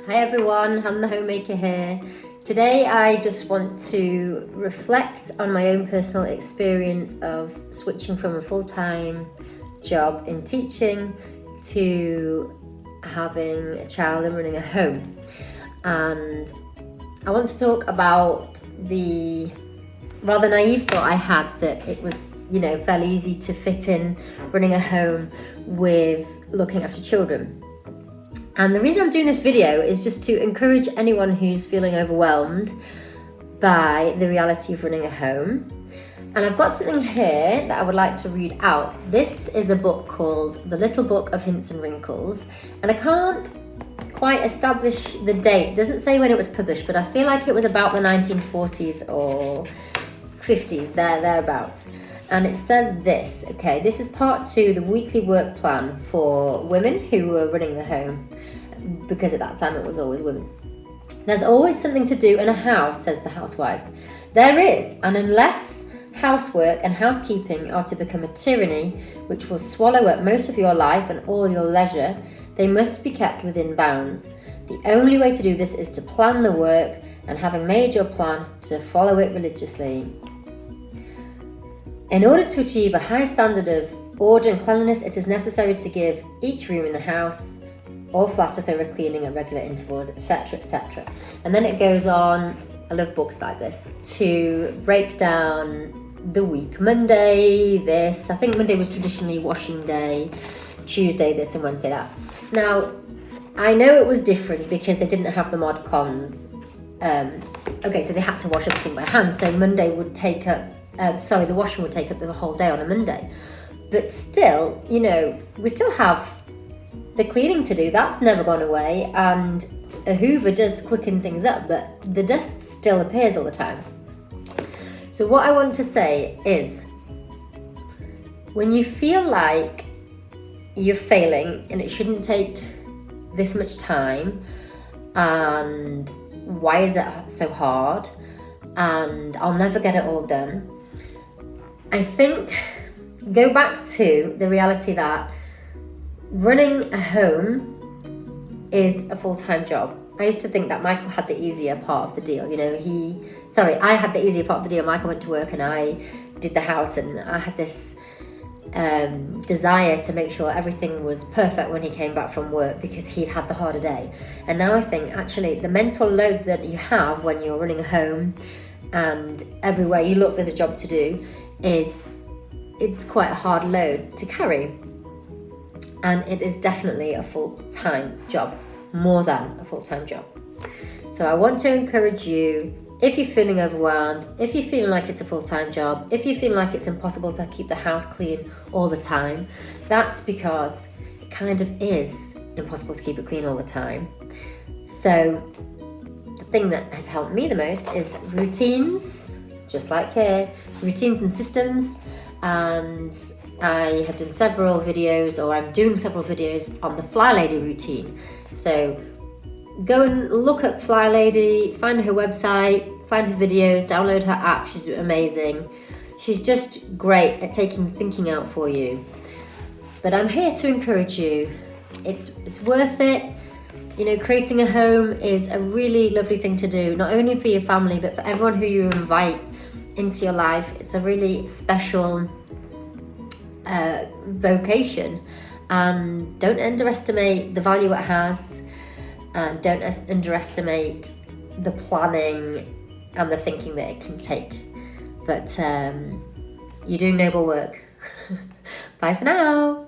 Hi everyone, I'm the Homemaker here. Today I just want to reflect on my own personal experience of switching from a full-time job in teaching to having a child and running a home. And I want to talk about the rather naive thought I had that it was, fairly easy to fit in running a home with looking after children. And the reason I'm doing this video is just to encourage anyone who's feeling overwhelmed by the reality of running a home. And I've got something here that I would like to read out. This is a book called The Little Book of Hints and Wrinkles. And I can't quite establish the date. It doesn't say when it was published, but I feel like it was about the 1940s or 50s, thereabouts. And it says this, okay, this is part 2, the weekly work plan for women who were running the home, because at that time it was always women. There's always something to do in a house, says the housewife. There is, and unless housework and housekeeping are to become a tyranny which will swallow up most of your life and all your leisure, they must be kept within bounds. The only way to do this is to plan the work, and having made your plan, to follow it religiously. In order to achieve a high standard of order and cleanliness, it is necessary to give each room in the house or flat a thorough cleaning at regular intervals, etc., etc. And then it goes on, I love books like this, to break down the week. Monday, this, I think Monday was traditionally washing day, Tuesday this and Wednesday that. Now, I know it was different because they didn't have the mod cons. Okay, so they had to wash everything by hand, so Monday would take up the washing would take up the whole day on a Monday. But still, we still have the cleaning to do. That's never gone away. And a Hoover does quicken things up, but the dust still appears all the time. So what I want to say is, when you feel like you're failing and it shouldn't take this much time, and why is it so hard, and I'll never get it all done, I think go back to the reality that running a home is a full-time job. I used to think that Michael had the easier part of the deal. I had the easier part of the deal. Michael went to work and I did the house, and I had this desire to make sure everything was perfect when he came back from work because he'd had the harder day. And now I think actually the mental load that you have when you're running a home and everywhere you look there's a job to do, it's quite a hard load to carry. And it is definitely a full-time job, more than a full-time job. So I want to encourage you, if you're feeling overwhelmed, if you're feeling like it's a full-time job, if you feel like it's impossible to keep the house clean all the time, that's because it kind of is impossible to keep it clean all the time. So the thing that has helped me the most is routines, just like here, routines and systems. And I have done several videos, or I'm doing several videos on the Fly Lady routine. So go and look up Fly Lady, find her website, find her videos, download her app. She's amazing. She's just great at taking thinking out for you. But I'm here to encourage you. It's worth it. Creating a home is a really lovely thing to do, not only for your family, but for everyone who you invite into your life. It's a really special vocation, and don't underestimate the value it has, and don't underestimate the planning and the thinking that it can take. But you're doing noble work. Bye for now.